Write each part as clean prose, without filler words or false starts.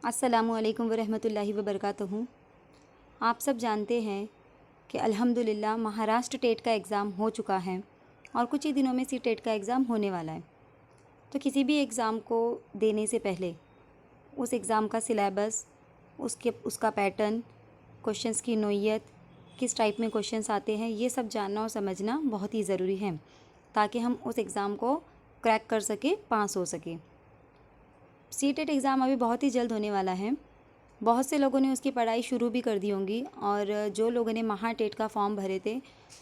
अस्सलामुअलैकुम वरहमतुल्लाहि वबरकातुहू। आप सब जानते हैं कि अल्हम्दुलिल्लाह महाराष्ट्र टेट का एग्ज़ाम हो चुका है और कुछ ही दिनों में सी टेट का एग्ज़ाम होने वाला है। तो किसी भी एग्ज़ाम को देने से पहले उस एग्ज़ाम का सिलेबस, उसका पैटर्न, क्वेश्चंस की नोइयत, किस टाइप में क्वेश्चंस आते हैं, ये सब जानना और समझना बहुत ही ज़रूरी है ताकि हम उस एग्ज़ाम को क्रैक कर सके, पास हो सके। सी टेट एग्ज़ाम अभी बहुत ही जल्द होने वाला है। बहुत से लोगों ने उसकी पढ़ाई शुरू भी कर दी होंगी और जो लोगों ने महा टेट का फॉर्म भरे थे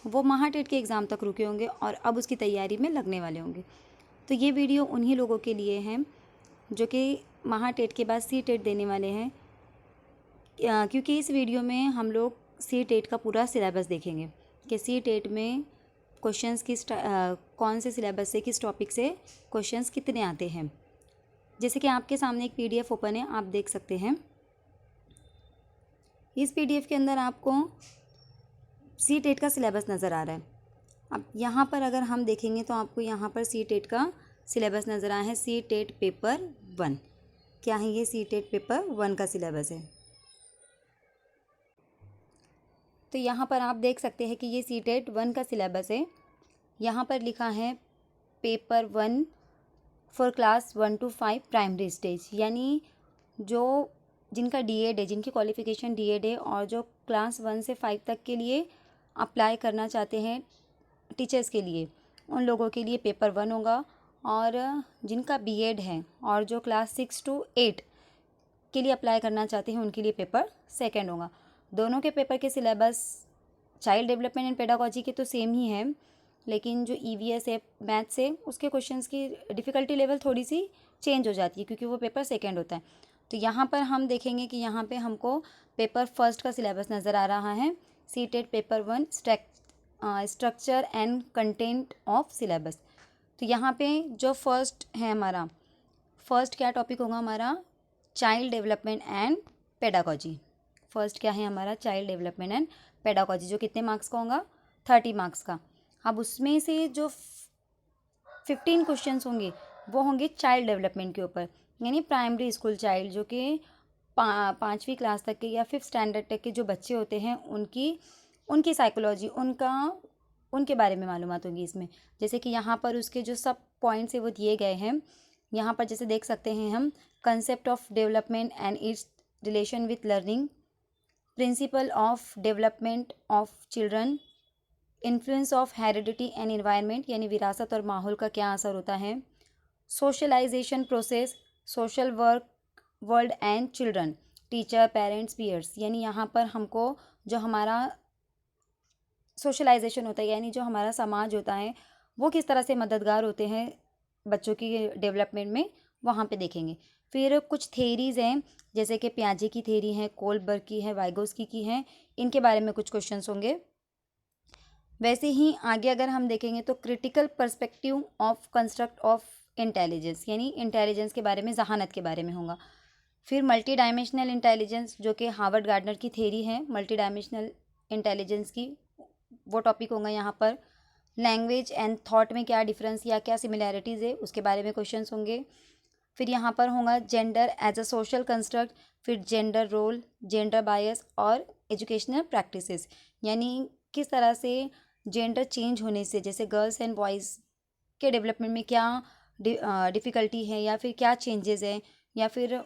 वो महा टेट के एग्ज़ाम तक रुके होंगे और अब उसकी तैयारी में लगने वाले होंगे। तो ये वीडियो उन्हीं लोगों के लिए है जो कि महा टेट के बाद सी टेट देने वाले हैं, क्योंकि इस वीडियो में हम लोग सी टेट का पूरा सिलेबस देखेंगे कि सी टेट में क्वेश्चंस कौन से सिलेबस से, किस टॉपिक से क्वेश्चंस कितने आते हैं। जैसे कि आपके सामने एक PDF ओपन है, आप देख सकते हैं। इस PDF के अंदर आपको सी टेट का सिलेबस नज़र आ रहा है। अब यहाँ पर अगर हम देखेंगे तो आपको यहाँ पर सी टेट का सिलेबस नज़र आया है। सी टेट पेपर 1 क्या है, ये सी टेट पेपर 1 का सिलेबस है। तो यहाँ पर आप देख सकते हैं कि ये सी टेट 1 का सिलेबस है। यहाँ पर लिखा है paper 1 for class 1 to 5 primary stage, यानी जो जिनका DED है, जिनकी क्वालिफ़िकेशन DED है और जो क्लास 1 से 5 तक के लिए अप्लाई करना चाहते हैं टीचर्स के लिए, उन लोगों के लिए पेपर 1 होगा। और जिनका BEd है और जो क्लास 6 to 8 के लिए अप्लाई करना चाहते हैं उनके लिए पेपर 2 होगा। दोनों के पेपर के syllabus child development and pedagogy के तो सेम ही है, लेकिन जो EVS है मैथ से, उसके क्वेश्चंस की डिफ़िकल्टी लेवल थोड़ी सी चेंज हो जाती है क्योंकि वो पेपर 2 होता है। तो यहाँ पर हम देखेंगे कि यहाँ पे हमको पेपर 1 का सिलेबस नज़र आ रहा है। CTET paper 1 structure and content of syllabus. तो यहाँ पे जो फर्स्ट है हमारा, फर्स्ट क्या टॉपिक होगा हमारा, child development and pedagogy. First क्या है हमारा, चाइल्ड डेवलपमेंट एंड पेडागोजी, जो कितने मार्क्स का होगा, 30 मार्क्स का। अब उसमें से जो 15 क्वेश्चंस होंगे वो होंगे चाइल्ड डेवलपमेंट के ऊपर, यानी प्राइमरी स्कूल चाइल्ड, जो कि 5वीं क्लास तक के या 5th स्टैंडर्ड तक के जो बच्चे होते हैं उनकी साइकोलॉजी, उनके बारे में मालूमात होंगी इसमें। जैसे कि यहाँ पर उसके जो सब पॉइंट्स है वो दिए गए हैं। यहाँ पर जैसे देख सकते हैं हम, concept of development and its relation with learning, principle of development of children, influence of heredity and environment, यानी विरासत और माहौल का क्या असर होता है, socialization process, social work, world and children, teacher, parents, peers, यानी यहाँ पर हमको जो हमारा सोशलाइजेशन होता है, यानी जो हमारा समाज होता है, वो किस तरह से मददगार होते हैं बच्चों की डेवलपमेंट में, वहाँ पे देखेंगे। फिर कुछ थेरीज़ हैं, जैसे कि पियाजे की थेरी है, कोलबर्ग की है, वाइगोस्की की है, इनके बारे में कुछ क्वेश्चंस होंगे। वैसे ही आगे अगर हम देखेंगे तो critical perspective of construct of intelligence, यानी इंटेलिजेंस के बारे में, जहानत के बारे में होगा। फिर मल्टी डायमेंशनल इंटेलिजेंस, जो कि हार्वर्ड गार्डनर की थेरी है मल्टी डायमेंशनल इंटेलिजेंस की, वो टॉपिक होगा यहाँ पर। लैंग्वेज एंड थॉट में क्या डिफरेंस या क्या सिमिलैरिटीज़ है, उसके बारे में क्वेश्चंस होंगे। फिर यहाँ पर होगा gender as a social construct, फिर जेंडर रोल, जेंडर बायस और एजुकेशनल प्रैक्टिसेस, यानी किस तरह से जेंडर चेंज होने से, जैसे गर्ल्स एंड बॉयज़ के डेवलपमेंट में क्या डिफ़िकल्टी है या फिर क्या चेंजेस हैं, या फिर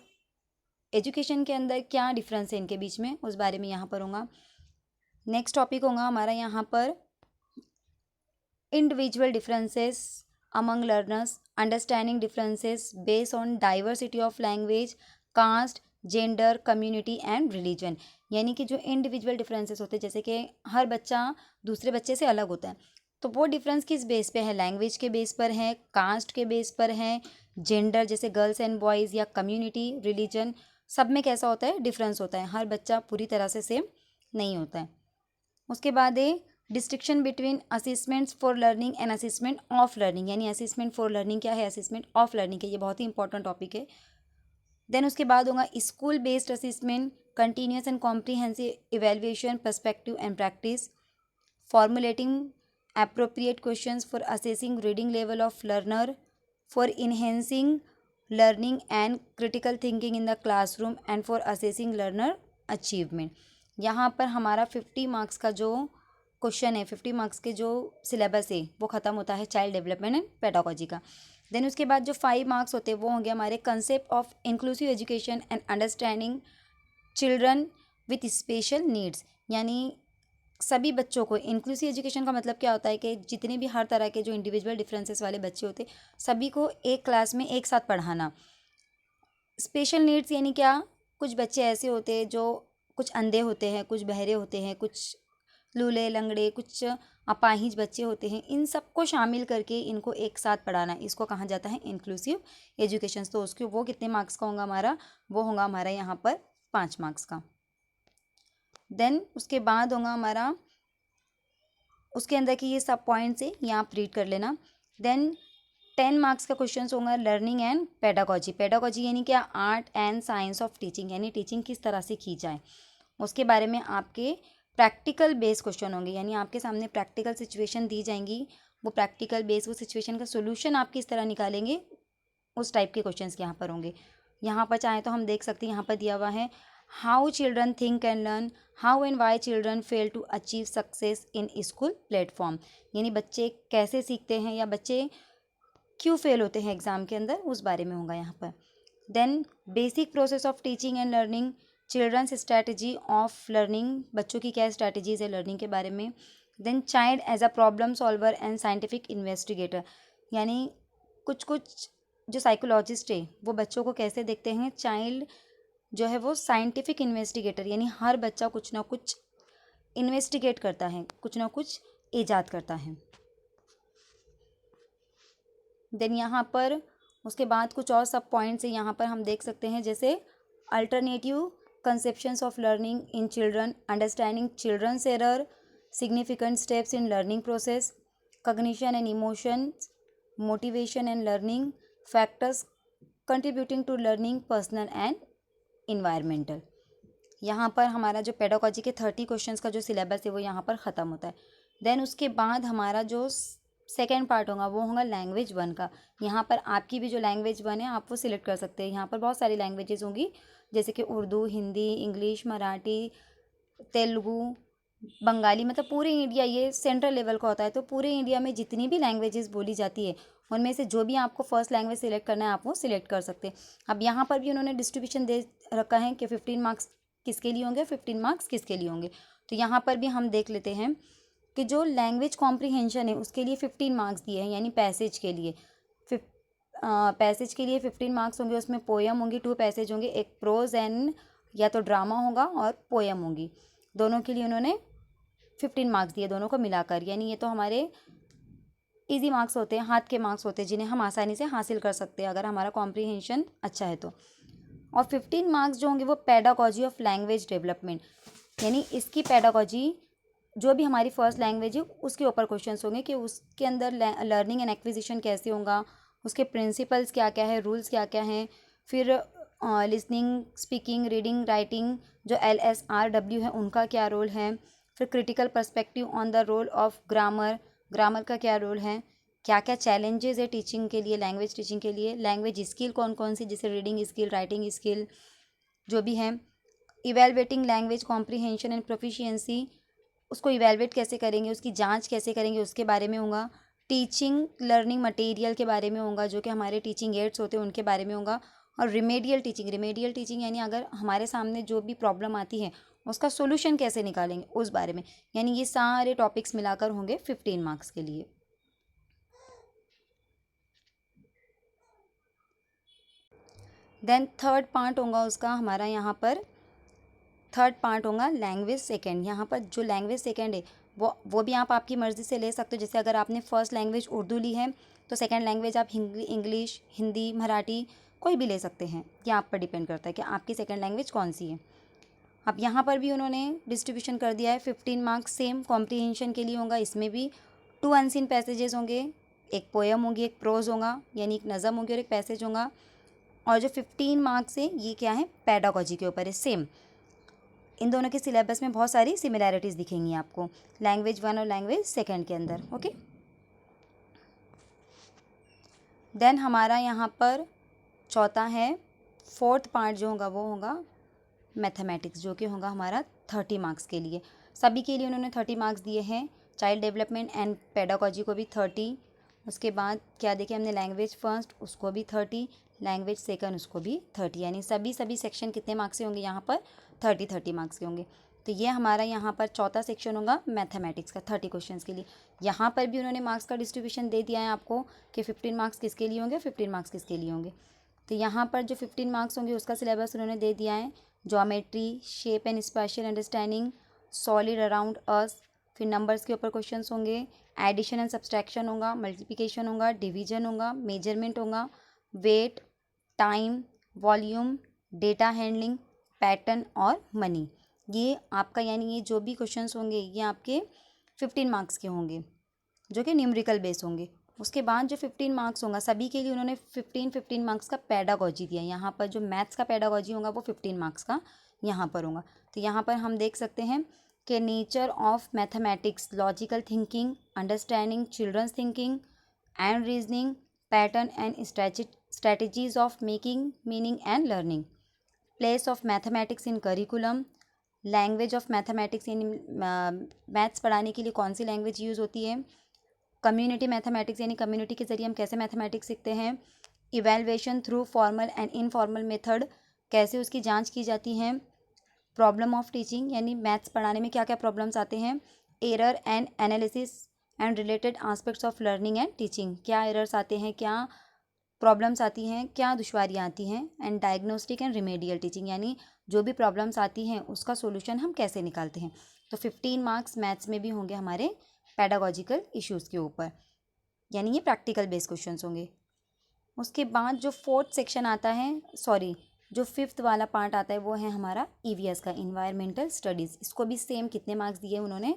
एजुकेशन के अंदर क्या डिफरेंस है इनके बीच में, उस बारे में यहाँ पर होगा। नेक्स्ट टॉपिक होगा हमारा यहाँ पर individual differences among learners, understanding differences based on diversity of language, caste, gender, community and religion, यानी कि जो इंडिविजुअल डिफरेंसेस होते हैं, जैसे कि हर बच्चा दूसरे बच्चे से अलग होता है, तो वो डिफरेंस किस बेस पे है, लैंग्वेज के बेस पर है, कास्ट के बेस पर है, जेंडर जैसे गर्ल्स एंड बॉयज़, या कम्युनिटी, रिलीजन, सब में कैसा होता है, डिफरेंस होता है, हर बच्चा पूरी तरह से सेम नहीं होता है। उसके बाद है distinction between assessments for learning and assessment of learning, यानी असेसमेंट फॉर लर्निंग क्या है, असेसमेंट ऑफ लर्निंग है, ये बहुत ही इंपॉर्टेंट टॉपिक है। देन उसके बाद होगा school based assessment, continuous and comprehensive evaluation, perspective and practice, formulating appropriate questions for assessing reading level of learner, for enhancing learning and critical thinking in the classroom and for assessing learner achievement. यहाँ पर हमारा 50 marks का जो question है, 50 marks के जो syllabus है वो ख़त्म होता है चाइल्ड डेवलपमेंट एंड पेडागोजी का। देन उसके बाद जो 5 मार्क्स होते हैं वो होंगे हमारे concept of inclusive education and understanding children with special needs. यानी सभी बच्चों को, इंक्लूसिव एजुकेशन का मतलब क्या होता है कि जितने भी हर तरह के जो इंडिविजुअल डिफरेंसेस वाले बच्चे होते सभी को एक क्लास में एक साथ पढ़ाना। स्पेशल नीड्स यानी क्या, कुछ बच्चे ऐसे होते हैं जो कुछ अंधे होते हैं, कुछ बहरे होते हैं, कुछ लूले लंगड़े, कुछ अपाहिज बच्चे होते हैं, इन सबको शामिल करके इनको एक साथ पढ़ाना, इसको कहा जाता है इंक्लूसिव एजुकेशन। तो उसके वो कितने मार्क्स का होगा हमारा, वो होगा हमारा यहाँ पर 5 मार्क्स का। देन उसके बाद होगा हमारा, उसके अंदर की ये सब पॉइंट्स है, ये आप रीड कर लेना। देन 10 मार्क्स का क्वेश्चन होगा लर्निंग एंड पेडागोजी। पेडागोजी यानी क्या, art and science of teaching, यानी टीचिंग किस तरह से की जाए उसके बारे में आपके प्रैक्टिकल बेस क्वेश्चन होंगे। यानी आपके सामने प्रैक्टिकल सिचुएशन दी जाएंगी, वो प्रैक्टिकल बेस, वो सिचुएशन का सोल्यूशन आप किस तरह निकालेंगे, उस टाइप के क्वेश्चंस यहाँ पर होंगे। यहाँ पर चाहे तो हम देख सकते हैं, यहाँ पर दिया हुआ है how children think and learn, how and why children fail to achieve success in school platform. यानी बच्चे कैसे सीखते हैं या बच्चे क्यों फेल होते हैं एग्ज़ाम के अंदर, उस बारे में होगा यहाँ पर। Then basic process of teaching and learning, children's strategy of learning, बच्चों की क्या स्ट्रैटेजीज है लर्निंग के बारे में। Then child as a problem solver and scientific investigator, यानी कुछ कुछ जो साइकोलॉजिस्ट है वो बच्चों को कैसे देखते हैं, चाइल्ड जो है वो साइंटिफिक इन्वेस्टिगेटर, यानी हर बच्चा कुछ ना कुछ इन्वेस्टिगेट करता है, कुछ ना कुछ ईजाद करता है। देन यहाँ पर उसके बाद कुछ और सब पॉइंट्स हैं, यहाँ पर हम देख सकते हैं, जैसे alternative conceptions of learning in children, understanding children's error, significant steps in learning process, cognition and emotions, motivation and learning, factors contributing to learning, personal and environmental. यहाँ पर हमारा जो पेडागोजी के 30 क्वेश्चंस का जो सिलेबस है वो यहाँ पर ख़त्म होता है। देन उसके बाद हमारा जो सेकेंड पार्ट होगा वो होगा लैंग्वेज 1 का। यहाँ पर आपकी भी जो लैंग्वेज 1 है आप वो सिलेक्ट कर सकते हैं। यहाँ पर बहुत सारी लैंग्वेजेस होंगी, जैसे कि उर्दू, हिंदी, इंग्लिश, मराठी, तेलुगु, बंगाली, मतलब पूरे इंडिया, ये सेंट्रल लेवल का होता है, तो पूरे इंडिया में जितनी भी लैंग्वेजेस बोली जाती है उनमें से जो भी आपको फर्स्ट लैंग्वेज सिलेक्ट करना है आप वो सिलेक्ट कर सकते हैं। अब यहाँ पर भी उन्होंने डिस्ट्रीब्यूशन दे रखा है कि 15 मार्क्स किसके लिए होंगे, 15 मार्क्स किसके लिए होंगे। तो यहाँ पर भी हम देख लेते हैं कि जो लैंग्वेज कॉम्प्रिहेंशन है उसके लिए 15 मार्क्स दिए हैं, यानी पैसेज के लिए पैसेज के लिए 15 मार्क्स होंगे। उसमें पोएम होंगी, 2 पैसेज होंगे, एक प्रोज एंड या तो ड्रामा होगा और पोएम होंगी, दोनों के लिए उन्होंने 15 मार्क्स दिए, दोनों को मिलाकर। यानी ये तो हमारे इजी मार्क्स होते हैं, हाथ के मार्क्स होते हैं, जिन्हें हम आसानी से हासिल कर सकते हैं अगर हमारा कॉम्प्रिहेंशन अच्छा है तो। और 15 मार्क्स जो होंगे वो पेडागोजी ऑफ लैंग्वेज डेवलपमेंट, यानी इसकी पेडागोजी जो भी हमारी फर्स्ट लैंग्वेज है उसके ऊपर क्वेश्चंस होंगे कि उसके अंदर लर्निंग एंड एक्विजिशन कैसे होगा, उसके प्रिंसिपल्स क्या क्या है, रूल्स क्या क्या हैं, फिर लिसनिंग, स्पीकिंग, रीडिंग, राइटिंग जो LSRW है उनका क्या रोल है, फिर critical perspective on the role of grammar, grammar का क्या रोल है, क्या क्या चैलेंजेस है टीचिंग के लिए, लैंग्वेज टीचिंग के लिए, लैंग्वेज स्किल कौन कौन सी, जैसे रीडिंग स्किल, राइटिंग स्किल जो भी है, evaluating language comprehension and proficiency, उसको इवेलुएट कैसे करेंगे, उसकी जांच कैसे करेंगे उसके बारे में होगा। टीचिंग लर्निंग मटेरियल के बारे में होगा, जो कि हमारे टीचिंग एड्स होते हैं उनके बारे में होगा। और रिमेडियल टीचिंग यानी अगर हमारे सामने जो भी प्रॉब्लम आती है उसका सोल्यूशन कैसे निकालेंगे उस बारे में। यानी ये सारे टॉपिक्स मिलाकर होंगे 15 मार्क्स के लिए। देन थर्ड पार्ट होगा उसका हमारा, यहाँ पर थर्ड पार्ट होगा लैंग्वेज सेकेंड। यहाँ पर जो लैंग्वेज सेकेंड है वो भी आप आपकी मर्ज़ी से ले सकते हो। जैसे अगर आपने फर्स्ट लैंग्वेज उर्दू ली है तो सेकेंड लैंग्वेज आप इंग्लिश, हिंदी, मराठी कोई भी ले सकते हैं। ये आप पर डिपेंड करता है कि आपकी सेकेंड लैंग्वेज कौन सी है। अब यहाँ पर भी उन्होंने डिस्ट्रीब्यूशन कर दिया है, 15 मार्क्स सेम कॉम्प्रिहेंशन के लिए होगा। इसमें भी 2 अनसीन पैसेजेस होंगे, एक पोएम होगी, एक प्रोज होगा, यानी एक नज़म होगी और एक पैसेज होगा। और जो 15 मार्क्स है ये क्या है, पेडागोजी के ऊपर है। सेम इन दोनों के सिलेबस में बहुत सारी सिमिलैरिटीज़ दिखेंगी आपको लैंग्वेज 1 और लैंग्वेज सेकेंड के अंदर। ओके, देन हमारा यहाँ पर चौथा है फोर्थ पार्ट जो होगा वो होगा मैथमेटिक्स, जो कि होगा हमारा 30 मार्क्स के लिए। सभी के लिए उन्होंने 30 मार्क्स दिए हैं। चाइल्ड डेवलपमेंट एंड पेडागोजी को भी 30, उसके बाद क्या देखें हमने, लैंग्वेज फर्स्ट उसको भी 30, लैंग्वेज सेकंड उसको भी 30, यानी सभी सेक्शन कितने मार्क्स के होंगे यहाँ पर, 30 मार्क्स के होंगे। तो ये हमारा यहाँ पर चौथा सेक्शन होगा मैथमेटिक्स का 30 क्वेश्चंस के लिए। यहाँ पर भी उन्होंने मार्क्स का डिस्ट्रीब्यूशन दे दिया है आपको कि 15 मार्क्स किसके लिए होंगे, 15 मार्क्स किसके लिए होंगे। तो यहाँ पर जो 15 मार्क्स होंगे उसका सिलेबस उन्होंने दे दिया है। Geometry, shape and spatial understanding, solid around us, फिर नंबर्स के ऊपर क्वेश्चंस होंगे, एडिशन एंड सब्सट्रैक्शन होगा, मल्टीप्लिकेशन होगा, डिवीजन होगा, मेजरमेंट होगा, weight, time, volume, data handling, pattern और मनी। ये आपका यानी ये जो भी क्वेश्चंस होंगे ये आपके 15 मार्क्स के होंगे, जो कि न्यूमेरिकल बेस होंगे। उसके बाद जो 15 मार्क्स होगा सभी के लिए उन्होंने 15 मार्क्स का पेडागोजी दिया। यहाँ पर जो मैथ्स का पेडागोजी होगा वो 15 मार्क्स का यहाँ पर होगा। तो यहाँ पर हम देख सकते हैं कि nature of mathematics, logical thinking, understanding children's thinking and reasoning, pattern and strategies of making meaning and learning, place of mathematics in curriculum, language of mathematics, यानी मैथ्स पढ़ाने के लिए कौन सी लैंग्वेज यूज़ होती है, कम्युनिटी मैथमेटिक्स यानी community के ज़रिए हम कैसे मैथमेटिक्स सीखते हैं, evaluation through formal and informal method, कैसे उसकी जांच की जाती है, प्रॉब्लम ऑफ टीचिंग यानी मैथ्स पढ़ाने में क्या क्या प्रॉब्लम्स आते हैं, error and analysis and related aspects of learning and teaching, क्या एरर्स आते हैं, क्या प्रॉब्लम्स आती हैं, क्या दुश्वारियाँ आती हैं, and diagnostic and remedial teaching यानी जो भी प्रॉब्लम्स आती हैं उसका सोल्यूशन हम कैसे निकालते हैं। तो 15 मार्क्स मैथ्स में भी होंगे हमारे पेडागोजिकल इश्यूज़ के ऊपर, यानी ये प्रैक्टिकल बेस्ड क्वेश्चंस होंगे। उसके बाद जो फोर्थ सेक्शन आता है, सॉरी जो फिफ्थ वाला पार्ट आता है वो है हमारा ईवीएस का, इन्वायरमेंटल स्टडीज़। इसको भी सेम कितने मार्क्स दिए उन्होंने,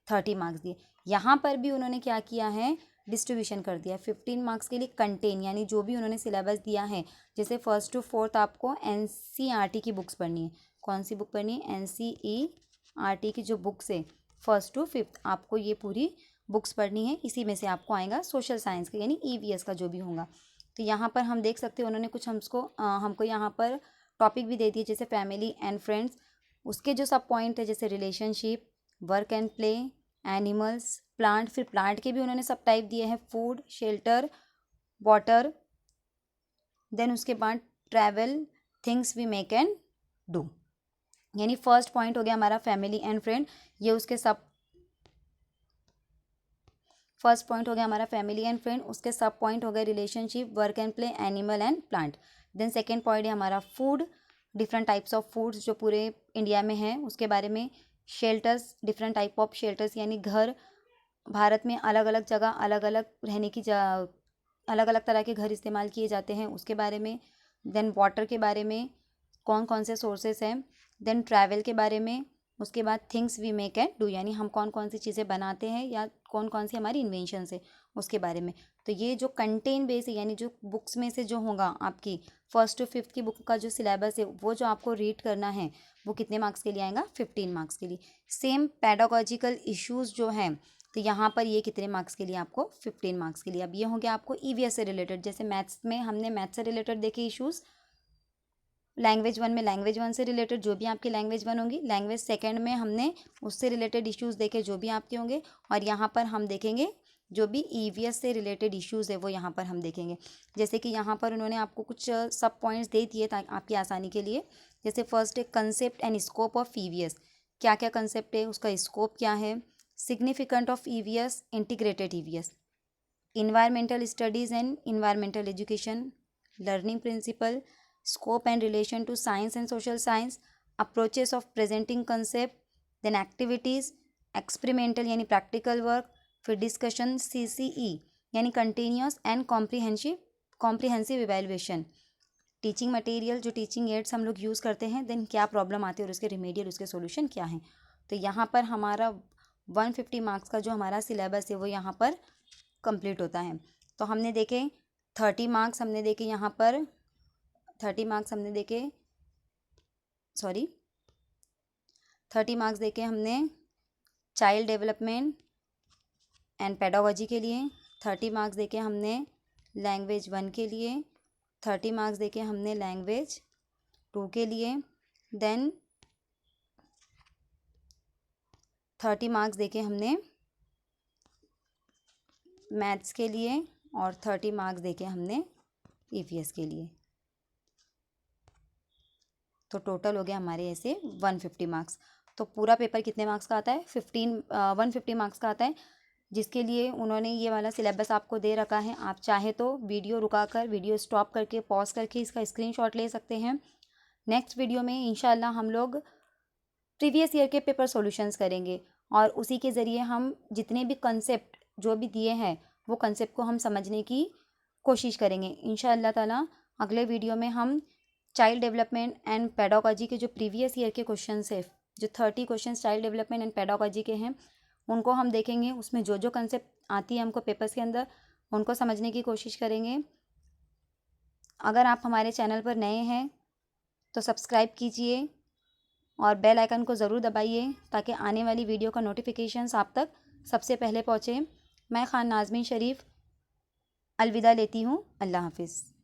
30 मार्क्स दिए। यहाँ पर भी उन्होंने क्या किया है, डिस्ट्रीब्यूशन कर दिया 15 मार्क्स के लिए कंटेन, यानी जो भी उन्होंने सिलेबस दिया है, जैसे फर्स्ट टू फोर्थ आपको एनसीईआरटी की बुक्स पढ़नी है। कौन सी बुक पढ़नी है, एनसीईआरटी की जो बुक्स है फर्स्ट टू फिफ्थ आपको ये पूरी बुक्स पढ़नी है। इसी में से आपको आएगा सोशल साइंस का यानी ईवीएस का जो भी होगा। तो यहाँ पर हम देख सकते हैं उन्होंने कुछ हमको यहाँ पर टॉपिक भी दे दिए, जैसे फैमिली एंड फ्रेंड्स, उसके जो सब पॉइंट है जैसे relationship, work and play, animals, plant, फिर प्लांट के भी उन्होंने सब टाइप दिए हैं, फूड, शेल्टर, वाटर, देन उसके बाद travel, things we make and do, यानी फर्स्ट पॉइंट हो गया हमारा फैमिली एंड फ्रेंड, ये उसके सब फर्स्ट पॉइंट हो गया हमारा फैमिली एंड फ्रेंड, उसके सब पॉइंट हो गए relationship, work and play, animal and plant. Then second point है हमारा food, different types of foods जो पूरे इंडिया में हैं उसके बारे में, shelters, different type of shelters यानी घर, भारत में अलग अलग जगह अलग अलग रहने की अलग अलग तरह के घर इस्तेमाल किए जाते हैं उसके बारे में। देन वाटर के बारे में, कौन कौन से सोर्सेस हैं। देन ट्रैवल के बारे में, उसके बाद things we make and do यानी हम कौन कौन सी चीज़ें बनाते हैं या कौन कौन सी हमारी इन्वेंशंस है उसके बारे में। तो ये जो कंटेन बेस है यानी जो बुक्स में से जो होगा आपकी फर्स्ट टू फिफ्थ की बुक का जो सिलेबस है वो जो आपको रीड करना है वो कितने मार्क्स के लिए आएगा, 15 मार्क्स के लिए। सेम पेडागोजिकल इश्यूज़ जो हैं तो यहाँ पर ये कितने मार्क्स के लिए आपको, 15 मार्क्स के लिए। अब ये हो गया आपको ईवीएस से रिलेटेड, जैसे मैथ्स में हमने मैथ्स से रिलेटेड देखे इश्यूज़, लैंग्वेज वन में लैंग्वेज वन से रिलेटेड जो भी आपकी लैंग्वेज वन होंगी, लैंग्वेज सेकंड में हमने उससे रिलेटेड इश्यूज़ देखे जो भी आपके होंगे, और यहाँ पर हम देखेंगे जो भी ईवीएस से रिलेटेड इश्यूज़ है वो यहाँ पर हम देखेंगे। जैसे कि यहाँ पर उन्होंने आपको कुछ सब पॉइंट्स दे दिए ताकि आपकी आसानी के लिए। जैसे फर्स्ट है concept and scope of EVS, क्या क्या कंसेप्ट है, उसका स्कोप क्या है, significant of EVS, integrated EVS, environmental studies and environmental education, learning principle, scope and relation to science and social science, approaches of presenting concept, then activities, experimental यानी practical work, फिर discussion, CCE यानी continuous and comprehensive evaluation, teaching material जो teaching ads हम लोग use करते हैं, then क्या problem आती है और उसके रिमेडियल उसके सॉल्यूशन क्या हैं। तो यहाँ पर हमारा 150 मार्क्स का जो हमारा सिलेबस है वो यहाँ पर कंप्लीट होता है। तो हमने देखे 30 मार्क्स हमने देखे यहाँ पर 30 मार्क्स हमने देखे 30 मार्क्स देखे हमने चाइल्ड डेवलपमेंट एंड पेडागोजी के लिए, 30 मार्क्स देखे हमने लैंग्वेज वन के लिए, 30 मार्क्स देखे हमने लैंग्वेज 2 के लिए, देन 30 मार्क्स देखे हमने मैथ्स के लिए और 30 मार्क्स देखे हमने ईवीएस के लिए। तो टोटल हो गया हमारे ऐसे 150 मार्क्स। तो पूरा पेपर कितने मार्क्स का आता है? 150 मार्क्स का आता है, जिसके लिए उन्होंने ये वाला सिलेबस आपको दे रखा है। आप चाहे तो वीडियो रुकाकर, वीडियो स्टॉप करके, पॉज करके इसका स्क्रीनशॉट ले सकते हैं। नेक्स्ट वीडियो में इंशाल्लाह हम लोग प्रीवियस ईयर के पेपर सॉल्यूशंस करेंगे और उसी के ज़रिए हम जितने भी कंसेप्ट जो भी दिए हैं वो कंसेप्ट को हम समझने की कोशिश करेंगे इंशाअल्लाह ताला। अगले वीडियो में हम चाइल्ड डेवलपमेंट एंड पेडागोजी के जो प्रीवियस ईयर के क्वेश्चंस है, जो 30 questions child development and pedagogy के हैं, उनको हम देखेंगे। उसमें जो जो कंसेप्ट आती है हमको पेपर्स के अंदर, उनको समझने की कोशिश करेंगे। अगर आप हमारे चैनल पर नए हैं तो सब्सक्राइब कीजिए और बेल आइकन को ज़रूर दबाइए ताकि आने वाली वीडियो का नोटिफिकेशंस आप तक सबसे पहले पहुँचे। मैं खान नाज़मीन शरीफ अलविदा लेती हूँ। अल्लाह हाफिज़।